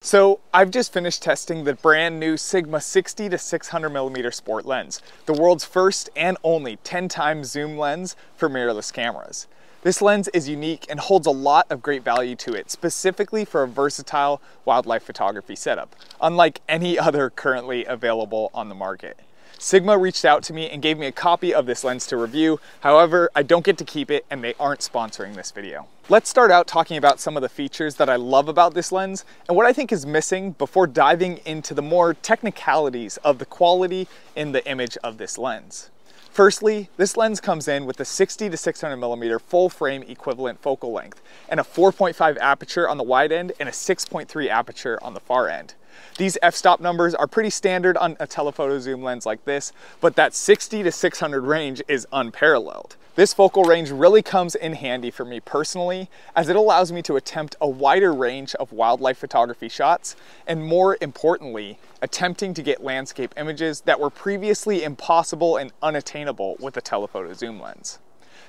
So I've just finished testing the brand new Sigma 60 to 600mm sport lens, the world's first and only 10 times zoom lens for mirrorless cameras. This lens is unique and holds a lot of great value to it, specifically for a versatile wildlife photography setup, unlike any other currently available on the market. Sigma reached out to me and gave me a copy of this lens to review. However, I don't get to keep it and they aren't sponsoring this video. Let's start out talking about some of the features that I love about this lens and what I think is missing before diving into the more technicalities of the quality in the image of this lens. Firstly, this lens comes in with a 60 to 600mm full frame equivalent focal length and a 4.5 aperture on the wide end and a 6.3 aperture on the far end. These f-stop numbers are pretty standard on a telephoto zoom lens like this, but that 60 to 600 range is unparalleled. This focal range really comes in handy for me personally, as it allows me to attempt a wider range of wildlife photography shots, and more importantly, attempting to get landscape images that were previously impossible and unattainable with a telephoto zoom lens.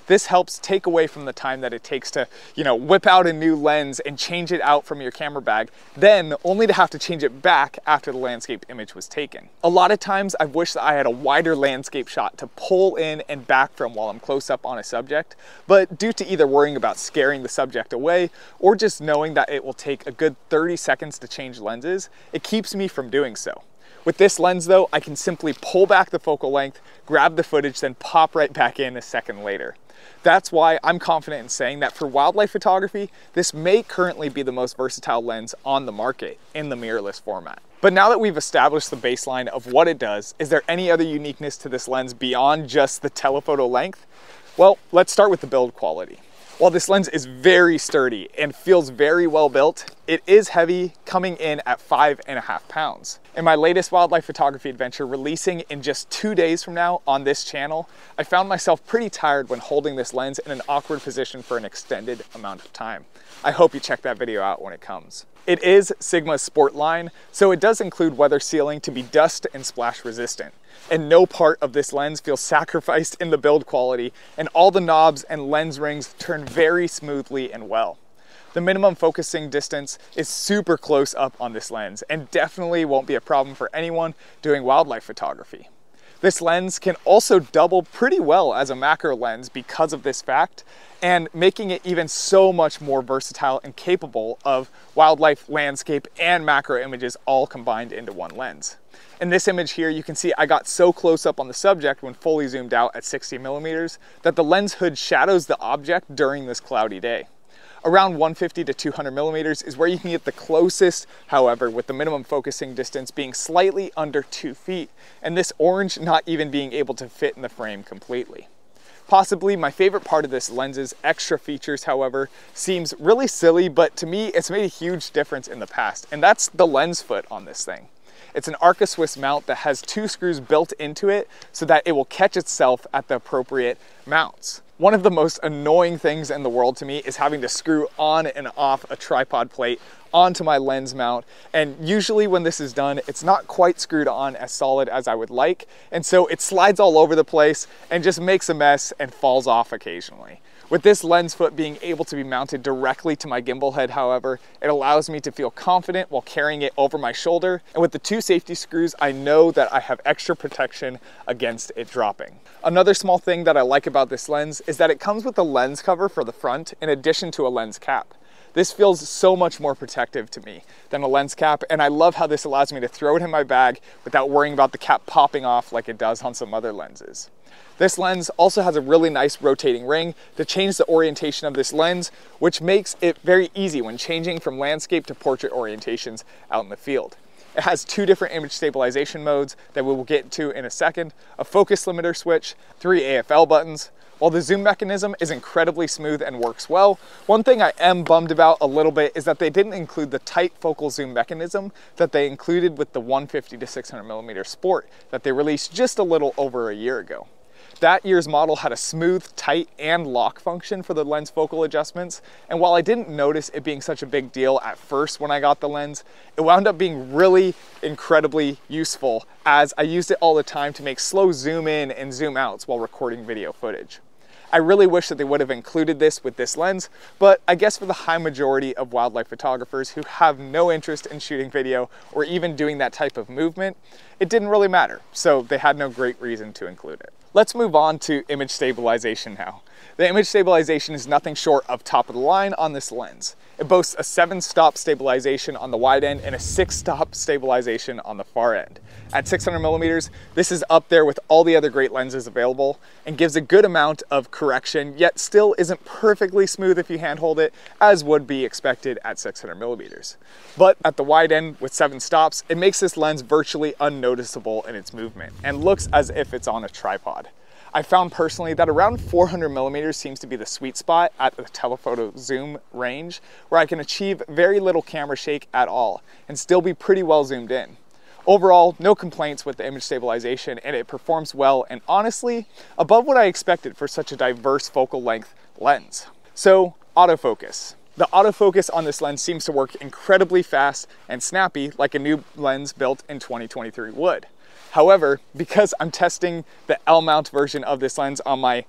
This helps take away from the time that it takes to, whip out a new lens and change it out from your camera bag, then only to have to change it back after the landscape image was taken. A lot of times I've wished that I had a wider landscape shot to pull in and back from while I'm close up on a subject, but due to either worrying about scaring the subject away or just knowing that it will take a good 30 seconds to change lenses, it keeps me from doing so. With this lens though, I can simply pull back the focal length, grab the footage, then pop right back in a second later. That's why I'm confident in saying that for wildlife photography, this may currently be the most versatile lens on the market in the mirrorless format. But now that we've established the baseline of what it does, is there any other uniqueness to this lens beyond just the telephoto length? Well, let's start with the build quality. While this lens is very sturdy and feels very well built, it is heavy, coming in at 5.5 pounds. In my latest wildlife photography adventure, releasing in just 2 days from now on this channel, I found myself pretty tired when holding this lens in an awkward position for an extended amount of time. I hope you check that video out when it comes. It is Sigma's sport line, so it does include weather sealing to be dust and splash resistant. And no part of this lens feels sacrificed in the build quality, and all the knobs and lens rings turn very smoothly and well. The minimum focusing distance is super close up on this lens and definitely won't be a problem for anyone doing wildlife photography. This lens can also double pretty well as a macro lens because of this fact, and making it even so much more versatile and capable of wildlife, landscape, and macro images all combined into one lens. In this image here, you can see I got so close up on the subject when fully zoomed out at 60mm that the lens hood shadows the object during this cloudy day. Around 150 to 200mm is where you can get the closest, however, with the minimum focusing distance being slightly under 2 feet, and this orange not even being able to fit in the frame completely. Possibly my favorite part of this lens's extra features, however, seems really silly, but to me it's made a huge difference in the past, and that's the lens foot on this thing. It's an Arca Swiss mount that has 2 screws built into it so that it will catch itself at the appropriate mounts. One of the most annoying things in the world to me is having to screw on and off a tripod plate onto my lens mount, and usually when this is done, it's not quite screwed on as solid as I would like, and so it slides all over the place and just makes a mess and falls off occasionally. With this lens foot being able to be mounted directly to my gimbal head, however, it allows me to feel confident while carrying it over my shoulder, and with the 2 safety screws, I know that I have extra protection against it dropping. Another small thing that I like about this lens is that it comes with a lens cover for the front in addition to a lens cap. This feels so much more protective to me than a lens cap, and I love how this allows me to throw it in my bag without worrying about the cap popping off like it does on some other lenses. This lens also has a really nice rotating ring to change the orientation of this lens, which makes it very easy when changing from landscape to portrait orientations out in the field. It has 2 different image stabilization modes that we will get to in a second, a focus limiter switch, 3 AFL buttons. While the zoom mechanism is incredibly smooth and works well, one thing I am bummed about a little bit is that they didn't include the tight focal zoom mechanism that they included with the 150 to 600mm Sport that they released just a little over a year ago. That year's model had a smooth, tight, and lock function for the lens focal adjustments, and while I didn't notice it being such a big deal at first when I got the lens, it wound up being really incredibly useful as I used it all the time to make slow zoom in and zoom outs while recording video footage. I really wish that they would have included this with this lens, but I guess for the high majority of wildlife photographers who have no interest in shooting video or even doing that type of movement, it didn't really matter, so they had no great reason to include it. Let's move on to image stabilization now. The image stabilization is nothing short of top of the line on this lens. It boasts a 7-stop stabilization on the wide end and a 6-stop stabilization on the far end. At 600 millimeters, this is up there with all the other great lenses available and gives a good amount of correction, yet still isn't perfectly smooth if you handhold it, as would be expected at 600 millimeters. But at the wide end with 7 stops, it makes this lens virtually unnoticeable in its movement and looks as if it's on a tripod. I found personally that around 400 millimeters seems to be the sweet spot at the telephoto zoom range, where I can achieve very little camera shake at all and still be pretty well zoomed in. Overall, no complaints with the image stabilization, and it performs well and honestly above what I expected for such a diverse focal length lens. So, autofocus. The autofocus on this lens seems to work incredibly fast and snappy like a new lens built in 2023 would. However, because I'm testing the L-mount version of this lens on my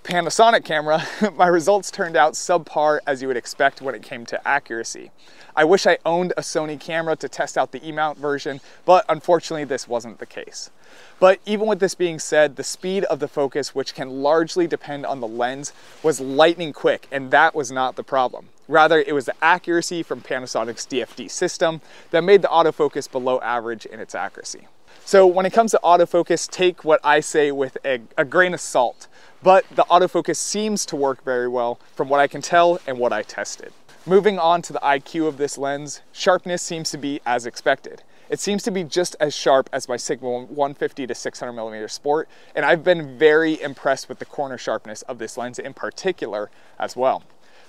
Panasonic camera, my results turned out subpar as you would expect when it came to accuracy. I wish I owned a Sony camera to test out the E-mount version, but unfortunately this wasn't the case. But even with this being said, the speed of the focus, which can largely depend on the lens, was lightning quick, and that was not the problem. Rather, it was the accuracy from Panasonic's DFD system that made the autofocus below average in its accuracy. So when it comes to autofocus, take what I say with a grain of salt, but the autofocus seems to work very well from what I can tell and what I tested. Moving on to the IQ of this lens, sharpness seems to be as expected. It seems to be just as sharp as my Sigma 150 to 600 millimeter Sport, and I've been very impressed with the corner sharpness of this lens in particular as well.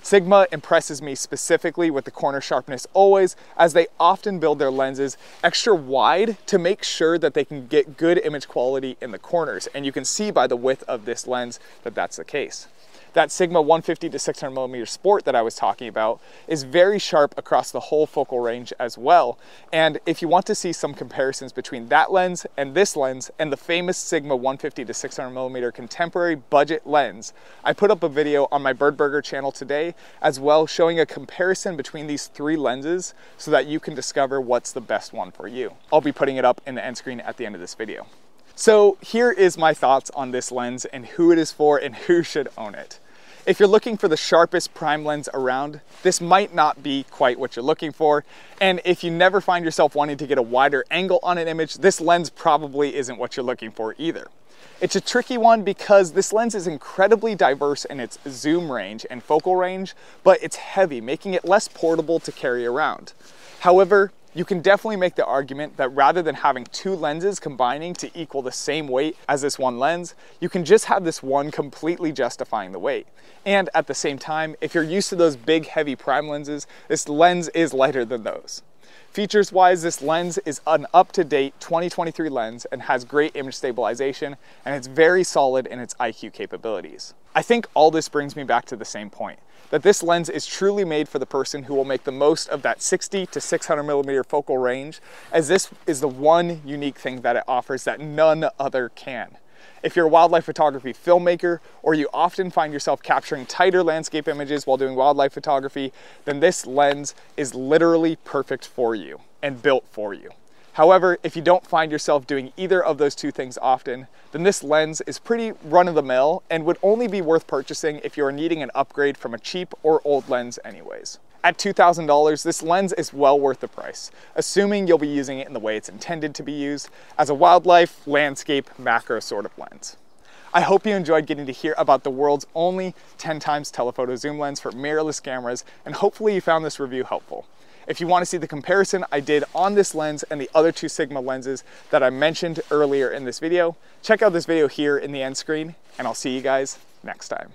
Sigma impresses me specifically with the corner sharpness always, as they often build their lenses extra wide to make sure that they can get good image quality in the corners, and you can see by the width of this lens that that's the case. That Sigma 150 to 600 millimeter Sport that I was talking about is very sharp across the whole focal range as well. And if you want to see some comparisons between that lens and this lens and the famous Sigma 150 to 600 millimeter contemporary budget lens, I put up a video on my Birdburger channel today as well, showing a comparison between these 3 lenses so that you can discover what's the best one for you. I'll be putting it up in the end screen at the end of this video. So here is my thoughts on this lens and who it is for and who should own it. If you're looking for the sharpest prime lens around, this might not be quite what you're looking for. And if you never find yourself wanting to get a wider angle on an image, this lens probably isn't what you're looking for either. It's a tricky one because this lens is incredibly diverse in its zoom range and focal range, but it's heavy, making it less portable to carry around. However, you can definitely make the argument that rather than having 2 lenses combining to equal the same weight as this one lens, you can just have this one completely justifying the weight. And at the same time, if you're used to those big heavy prime lenses, this lens is lighter than those. Features wise, this lens is an up-to-date 2023 lens and has great image stabilization, and it's very solid in its IQ capabilities. I think all this brings me back to the same point, that this lens is truly made for the person who will make the most of that 60 to 600 millimeter focal range, as this is the one unique thing that it offers that none other can. If you're a wildlife photography filmmaker, or you often find yourself capturing tighter landscape images while doing wildlife photography, then this lens is literally perfect for you and built for you. However, if you don't find yourself doing either of those 2 things often, then this lens is pretty run-of-the-mill and would only be worth purchasing if you are needing an upgrade from a cheap or old lens anyways. At $2,000, this lens is well worth the price, assuming you'll be using it in the way it's intended to be used, as a wildlife, landscape, macro sort of lens. I hope you enjoyed getting to hear about the world's only 10x telephoto zoom lens for mirrorless cameras, and hopefully you found this review helpful. If you want to see the comparison I did on this lens and the other 2 Sigma lenses that I mentioned earlier in this video, check out this video here in the end screen, and I'll see you guys next time.